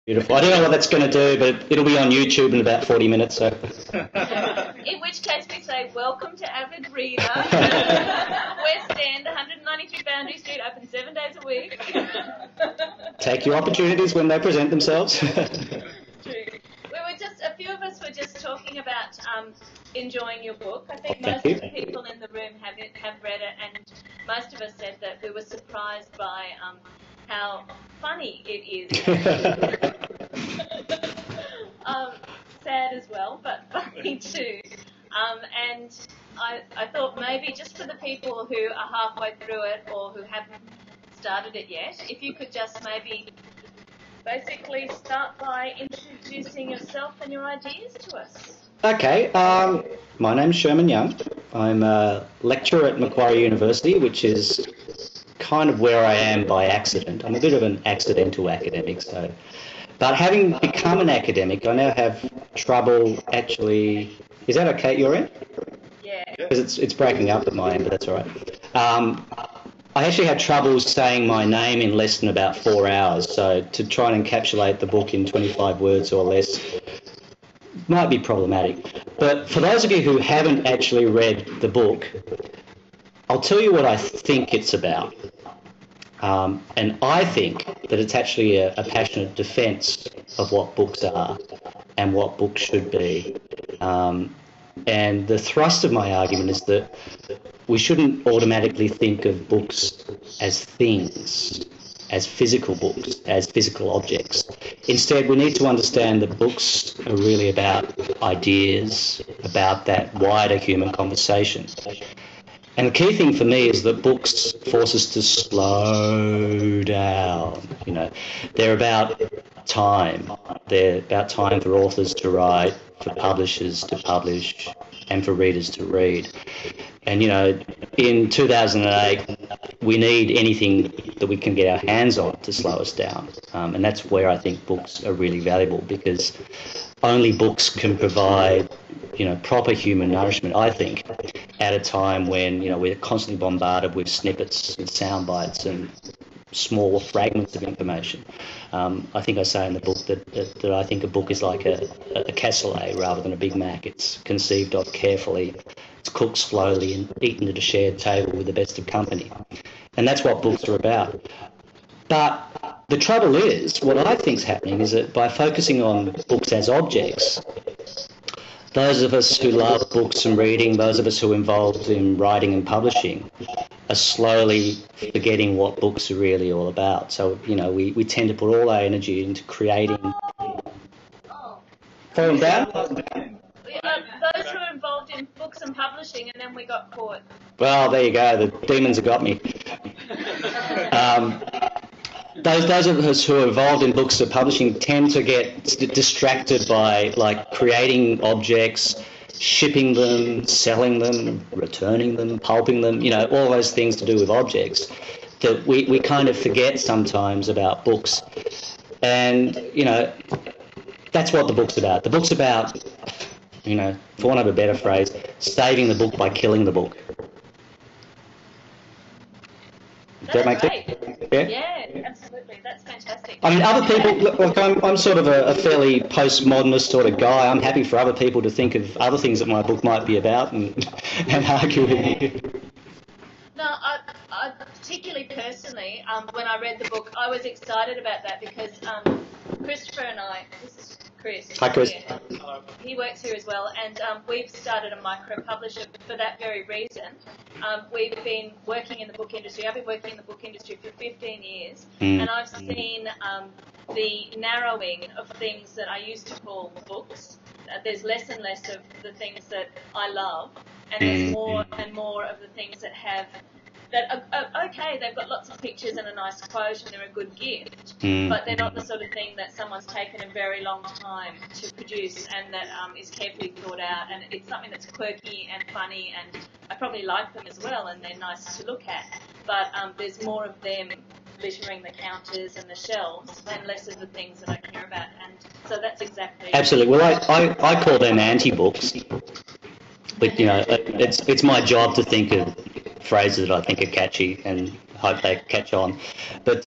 Beautiful. I don't know what that's going to do, but it'll be on YouTube in about 40 minutes. So. In which case we say, welcome to Avid Reader, West End, 193 Boundary Street, open 7 days a week. Take your opportunities when they present themselves. True. A few of us were just talking about enjoying your book. I think most of the people in the room have read it, and most of us said that we were surprised by how funny it is. Sad as well, but funny too. And I thought maybe just for the people who are halfway through it or who haven't started it yet, if you could just maybe basically start by introducing yourself and your ideas to us. Okay, my name's Sherman Young. I'm a lecturer at Macquarie University, which is kind of where I am by accident. I'm a bit of an accidental academic, so. But having become an academic, I now have trouble actually. Is that okay at your end? Yeah. Because it's breaking up at my end, but that's all right. I actually had trouble saying my name in less than about 4 hours, so to try and encapsulate the book in 25 words or less might be problematic. But for those of you who haven't actually read the book, I'll tell you what I think it's about. And I think that it's actually a passionate defence of what books are and what books should be. And the thrust of my argument is that we shouldn't automatically think of books as things, as physical books, as physical objects. Instead, we need to understand that books are really about ideas, about that wider human conversation. And the key thing for me is that books force us to slow down. You know, they're about time. They're about time for authors to write, for publishers to publish, and for readers to read. And, you know, in 2008, we need anything that we can get our hands on to slow us down. And that's where I think books are really valuable, because only books can provide, you know, proper human nourishment, I think, at a time when, you know, we're constantly bombarded with snippets and sound bites and small fragments of information. I think I say in the book that I think a book is like a cassoulet rather than a Big Mac. It's conceived of carefully, it's cooked slowly and eaten at a shared table with the best of company. And that's what books are about. But the trouble is, what I think's happening is that by focusing on books as objects, those of us who love books and reading, those of us who are involved in writing and publishing, are slowly forgetting what books are really all about. So, you know, we tend to put all our energy into creating... Falling down? Those who are involved in books and publishing, and then we got caught. Well, there you go. The demons have got me. Those of us who are involved in books or publishing tend to get distracted by, like, creating objects, shipping them, selling them, returning them, pulping them, you know, all those things to do with objects that we kind of forget sometimes about books. And, you know, that's what the book's about. The book's about, you know, for want of a better phrase, saving the book by killing the book. Does that make sense? Yeah, absolutely. That's fantastic. I mean, other people, look, I'm sort of a fairly postmodernist sort of guy. I'm happy for other people to think of other things that my book might be about and argue with me. No, I particularly personally, when I read the book, I was excited about that because Christopher and I, this is Chris. Hi, Chris. Yeah, he works here as well, and we've started a micro-publisher for that very reason. We've been working in the book industry. I've been working in the book industry for 15 years, and I've seen the narrowing of things that I used to call books. There's less and less of the things that I love, and there's more and more of the things that have... that are okay, they've got lots of pictures and a nice quote and they're a good gift, but they're not the sort of thing that someone's taken a very long time to produce and that is carefully thought out, and it's something that's quirky and funny, and I probably like them as well and they're nice to look at, but there's more of them littering the counters and the shelves and less of the things that I care about, and so that's exactly... Absolutely. Well, I call them anti-books, but, you know, it's my job to think of phrases that I think are catchy and hope they catch on. But